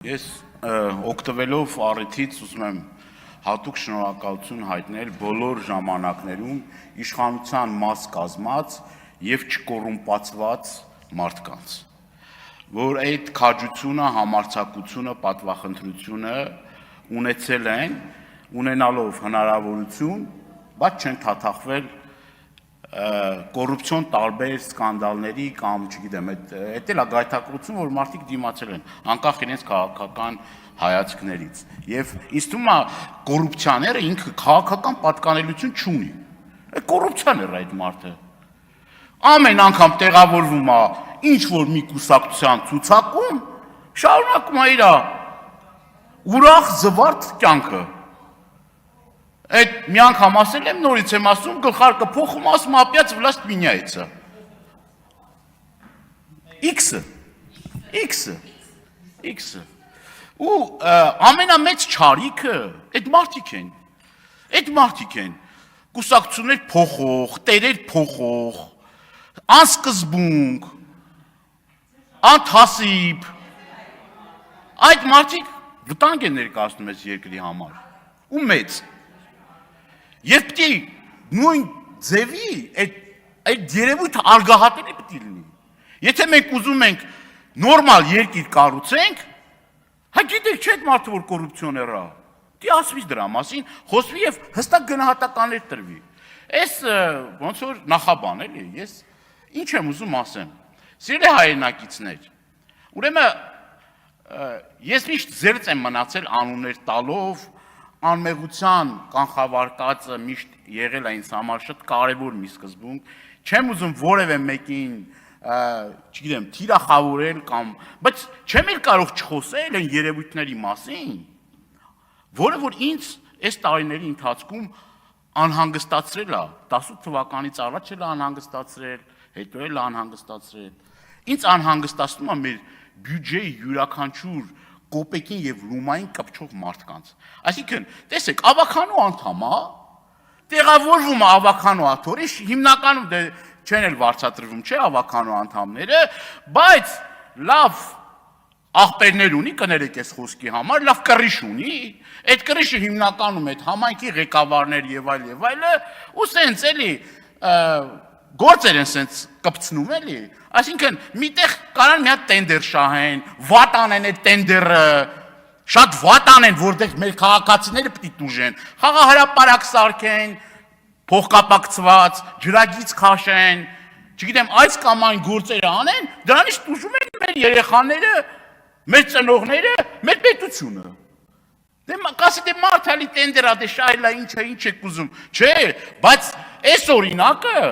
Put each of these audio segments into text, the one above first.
Ես օգտվելով առիթից ուզում եմ հատուկ շնորհակալություն հայտնել բոլոր ժամանակներում իշխանության մաս կազմած եւ չկոռումպացված մարդկանց, որ այդ քաջությունը, համարձակությունը, պատվախնդրությունը ունեցել են, ունենալով հնարավորություն, բայց չեն թաթախվել կոռուպցիոն տարբեր սկանդալների կամ չգիտեմ, այդ էլ է գայթակղություն, որ մարդիկ դիմացել են, անկախ իրենց քաղաքական հայացքներից։ Եվ ինձ թվում է կոռուպցիաները ինքը քաղաքական պատկանելություն չունի։ Կոռուպցիան էր այդ մարդը։ Ամեն անգամ տեղավորվում է ինչ որ մի կուսակցության ցուցակում, շարունակում է իր ուրախ զվարթ կյանքը։ Այդ մի անգամ ասել եմ, նորից եմ ասում, գլխարկը փոխում, ասում опять власть меняется։ X-ը։ Ու ամենամեծ չարիքը այդ մարդիկ են։ Կուսակցություններ փոխող, տերեր փոխող, անսկզբունք, անթասիբ։ Այդ մարդիկ վտանգ են ներկայացնում այս երկրի համար։ Ու մեծ։ Եվ պիտի նույն ձևի այդ երևույթը արգահատելի պիտի լինի։ Եթե մենք ուզում ենք նորմալ երկիր կառուցենք, հա գիտեք չէ՞ այդ մարդը որ կոռուպցիոներ է։ Դի ասվի դրա մասին, խոսվի եւ հստակ գնահատականներ տրվի։ Այս ոնց որ նախաբան էլի, ես ինչ եմ ուզում ասեմ։ Սիրելի հայրենակիցներ, ուրեմն ես միշտ զերծ եմ մնացել անուններ տալով, անմեղության կանխավարկածը միշտ եղել է ինձ համար շատ կարևոր մի սկզբունք, չեմ ուզում որևէ մեկին, չգիտեմ, թիրախավորել կամ, բայց չեմ էլ կարող չխոսել այն երևույթների մասին, որը որ ինձ այս տարիների ընթացքում անհանգստացրել է, 18 թվականից առաջ էլ անհանգստացրել, հետո էլ անհանգստացրել, ինձ անհանգստացնում է մեր բյուջեի յուրաքանչյուր կոպեկին եւ լումային կպչող մարդկանց։ Այսինքն, տեսեք, ավականու անդամ է, տեղավորվում է ավականու աթորի, հիմնականում դե չեն էլ վարձատրվում, չէ, ավականու անդամները, բայց լավ աղբերներ ունի, կներեք այս խոսքի համար, լավ կռիչ ունի, այդ կռիչը հիմնականում այդ համայնքի ղեկավարներ եւ այլը, ու սենց էլի գործեր են սենց կպցնում էլի, այսինքն միտեղ կարան մի հատ տենդեր շահեն, վատ անեն այդ տենդերը, շատ վատ անեն, որտեղ մեր քաղաքացիները պիտի տուժեն, խաղահրապարակ սարքեն, փոխկապակցված, ջրագիծ քաշեն, չգիտեմ, այս կամ այն գործերը անեն, դրանից տուժում են մեր երեխաները, մեր ծնողները, մեր պետությունը։ Դե կասի դե մարդալի տենդերա, դե շահելա ինչ եք ուզում, չէ, բայց այս օրինակը,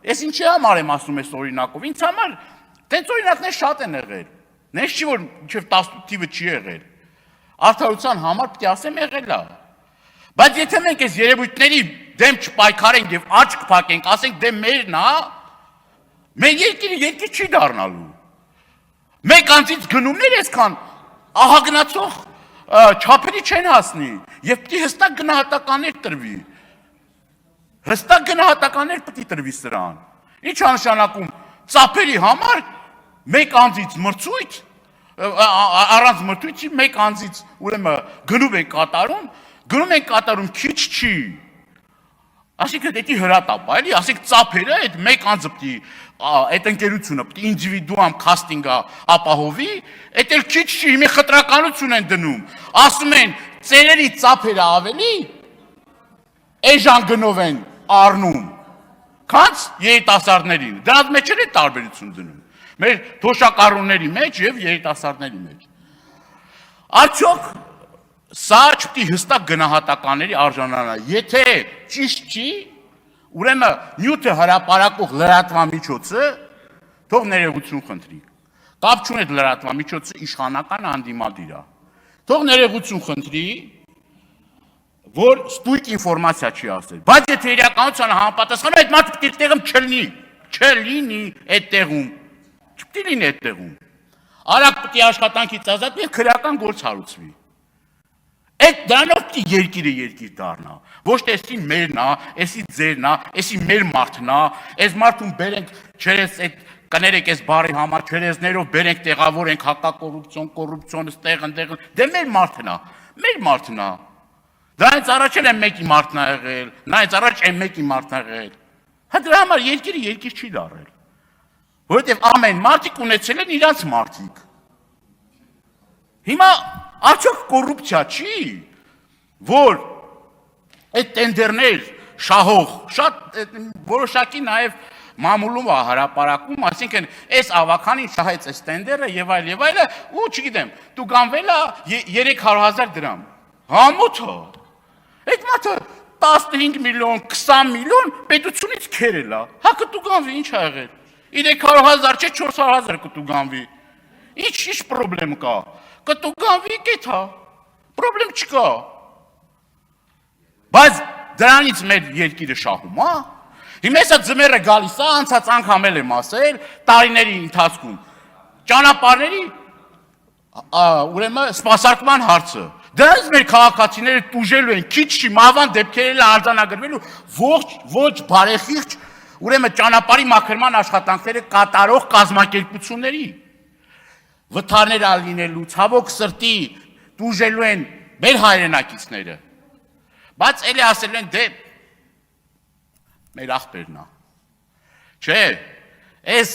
ես ինչի համար եմ ասում այս օրինակով, ինձ համար տենց օրինակներ շատ են եղել, նենց չի որ մինչև 18 թիվը չի եղել, արդարության համար պիտի ասեմ եղել է, բայց եթե մենք այս երևույթների դեմ չպայքարենք եւ աչք փակենք, ասենք դե մերն է, մեր երկիրը երկիր չի դառնալու, մեկ անձից գնումներ այսքան ահագնացող չափերի չեն հասնի եւ պիտի հստակ գնահատականներ տրվի։ Հստակ գնահատականներ պիտի տրվի սրան։ Ինչ անշանակում ծափերի համար մեկ անձից մրցույթ, առանց մրցույթի մեկ անձից ուրեմն գնում են կատարում քիչ չի։ Այսինքն դա հրատապ է, էլի, ասենք ծափերը այդ մեկ անձը պիտի այդ ընկերությունը պիտի ինդիվիդուալ քաստինգա ապահովի, այդ էլ քիչ չի, մի խտրականություն են դնում։ Ասում են ծերերի ծափերը ավելի էժան գնով են առնում, քանց երիտասարդներին, դրանց մեջ էլ է տարբերություն դնում, մեր թոշակառուների մեջ և երիտասարդների մեջ։ Արդյոք սա չպիտի հստակ գնահատականների արժանանա, եթե ճիշտ չի, ուրեմն նյութը հրապարակող լրատվամիջոցը թող ներողություն խնդրի, կապ չունի լրատվամիջոցը իշխանական հանդիմադիր է, թող ներողություն խնդրի, որ ստույգ ինֆորմացիա չի ասել, բայց եթե իրականությանը համապատասխանում այդ մարդը պիտի այդտեղում չլինի այդտեղում, չպիտի լինի այդտեղում, արագ պիտի աշխատանքից ազատվի և քրեական գործ հարուցվի։ Այդ դրանով պիտի երկիրը երկիր դառնա, ոչ թե էսին մերն է, էսի ձերն է, էսի մեր մարդն է, այս մարդուն բերենք չերես այդ կներեք այս բարի համար չերեզներով բերենք տեղավորենք կոռուպցիոն ստեղ ընդեղ դե մեր մարդն է դրանից առաջ էլ մեկի մարդն ա եղել նայից առաջ մեկի մարդն ա եղել հա դրա համար երկիրը երկիր չի դարել որովհետև ամեն մարդիկ ունեցել են իրանց մարդիկ հիմա արդյոք կոռուպցիա չի որ այդ տենդերներ շահող շատ որոշակի նաև մամուլում է հրապարակում, այսինքն այս ավականին շահեց այս տենդերը եւ այլը, ու չգիտեմ, դու գանվել է 300,000 դրամ։ Համոթը։ Այդ մատը 15 միլիոն, 20 միլիոն պետությունից քերել է։ Հա կտու գանվի, ինչ ա եղել։ 300,000 չէ 400,000 կտու գանվի։ Ինչ պրոբլեմ կա։ Կտու գանվի կեթա։ Պրոբլեմ չկա։ Բայց դրանից մեր երկիրը շահում է։ Հիմա էսա ձմեռը գալիս է, անցած անգամ էլ եմ ասել, տարիների ընթացքում ճանապարհների ուրեմն սպասարկման հարցը։ Դրանից մեր քաղաքացիները տուժելու են, քիչ չի, մահվան դեպքերն արձանագրվելու ոչ բարեխիղճ, ուրեմն ճանապարհի մաքրման աշխատանքները կատարող կազմակերպությունների։ Վթարներ ալինելու, ցավոք սրտի տուժելու են մեր հայրենակիցները։ Բայց էլի ասել են դե մեր աղբերն է։ Չէ, այս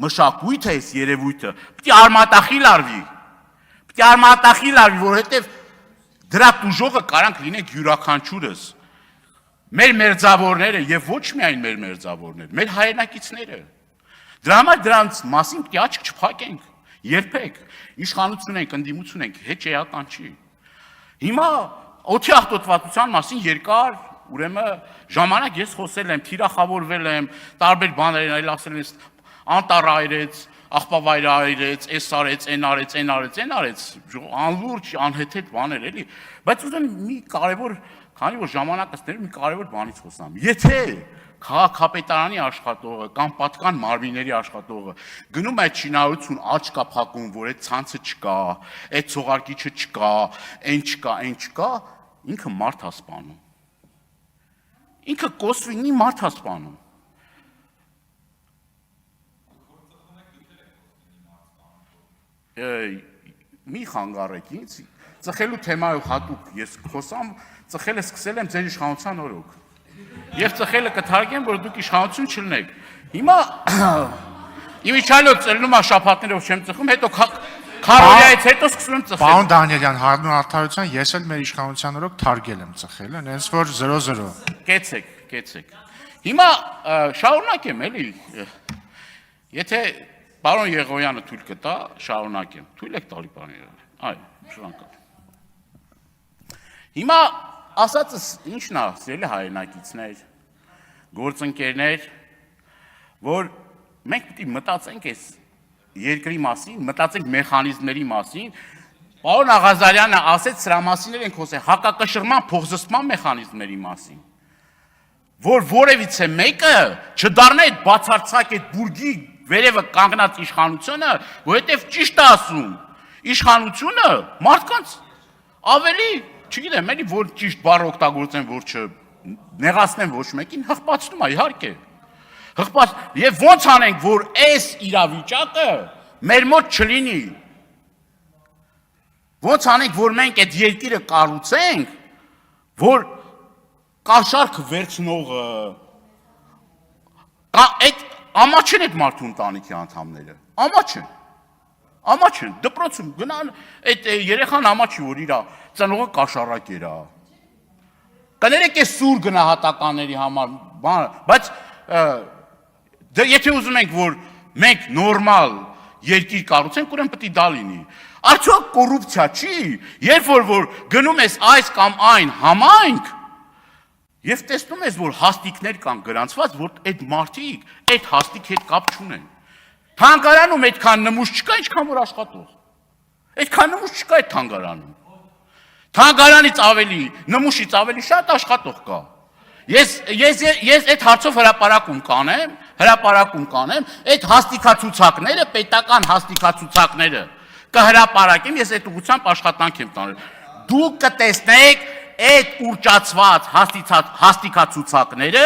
մշակույթը, այս երևույթը պիտի արմատախիլ արվի, որովհետև դրա տուժողը կարանք լինենք յուրաքանչյուրս, մեր մերձավորները եւ ոչ միայն մեր մերձավորները, մեր հայրենակիցները։ Դրա համար դրանց մասին պիտի աչք չփակենք, երբեք, իշխանություն ենք, ընդդիմություն ենք, հետ էական չի։ Հիմա օդի աղտոտվածության մասին երկար ուրեմն ժամանակ ես խոսել եմ, թիրախավորվել եմ, տարբեր բաներ այլ ասել եմ, անտառ այրեց, աղբավայր այրեց, էս արեց, այն արեց, անլուրջ, անհեթեթ բաներ էլի, բայց ուզում մի կարևոր, քանի որ ժամանակս ներ, մի կարևոր բանից խոսամ։ Եթե քաղաքապետարանի աշխատողը կամ պատկան մարմինների աշխատողը գնում է շինարարություն աչք կա փակում, որ այդ ցանցը չկա, այդ ցողարկիչը չկա, այն չկա, ինքը մարդ է սպանում։ Ինքը կոսվինի մարդ է սպանում։ Մի խանգարեք ինձ, ծխելու թեմայով հատուկ ես խոսամ, ծխելը սկսել եմ ձեր իշխանության օրոք։ Եվ ծխելը կթարգեմ, որ դուք իշխանություն չլնեք։ Հիմա իմիջիայլոց ծելնում է շաբաթներով չեմ ծխում, հետո քարորիայից հետո սկսում եմ ծխել։ Պարոն Դանիելյան, հարմար արդարության ես էլ մեր իշխանության օրոք թարգել եմ ծխելը, հենց որ 0-0։ Կեցեք։ Հիմա շարունակեմ էլի։ Եթե պարոն Եղոյանը թույլ կտա, շարունակեմ։ Թույլ եք տալի պարոն Եղոյան։ Այո, շնորհակալ։ Հիմա ասածս ինչն է, սիրելի հայրենակիցներ, գործընկերներ, որ մենք պիտի մտածենք այս երկրի մասին, մտածենք մեխանիզմների մասին, պարոն Աղազարյանը ասեց սրա մասին ենք խոսել, հակակշռման փոխզսպման մեխանիզմների մասին, որ որևիցե մեկը չդառնա այդ բացարձակ այդ բուրգի վերևը կանգնած իշխանությունը, որովհետև ճիշտ է ասում, իշխանությունը մարդկանց ավելի, չգիտեմ, էլի որ ճիշտ բառ օգտագործեն, որ չնեղացնեն ոչ մեկին, հղպացնում է, իհարկե։ Եվ ոնց անենք, որ այս իրավիճակը մեր մոտ չլինի։ Ոնց անենք, որ մենք այդ երկիրը կառուցենք, որ կաշառք վերցնողը, այդ ամաչեն այդ մարդու ընտանիքի անդամները, ամաչեն, դպրոցում գնան, այդ երեխան ամաչի, որ իրա ծնողը կաշառակ երա։ Կներեք այս սուր գնահատականների համար, բայց եթե ուզում ենք, որ մենք նորմալ երկիր կառուցենք, ուրեմն պետք է դա լինի։ Արդյոք կոռուպցիա չի, երբ որ գնում ես այս կամ այն համայնք, եւ տեսնում ես, որ հաստիկներ կան գրանցված, որ այդ մարդիկ այդ հաստիկ հետ կապ չունեն։ Թանգարանում այդքան նմուշ չկա, ինչքան որ աշխատող։ Այդքան նմուշ չկա այդ թանգարանում։ Թանգարանից ավելի, նմուշից ավելի շատ աշխատող կա։ Ես այդ հարցով հրապարակում կանեմ, այդ հաստիկացուցակները, պետական հաստիկացուցակները կհրապարակեմ, ես այդ ուղղությամբ աշխատանք եմ տանել։ Դուք կտեսնեք այդ ուռճացված հաստիկացուցակները,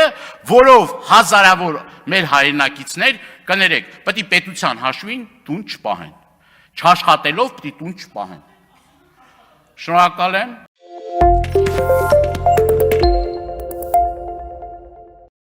որով հազարավոր մեր հայրենակիցներ կներեք, պետք է պետության հաշվին տուն չպահեն, չաշխատելով պետք է տուն չպահեն։ Շնորհակալ եմ։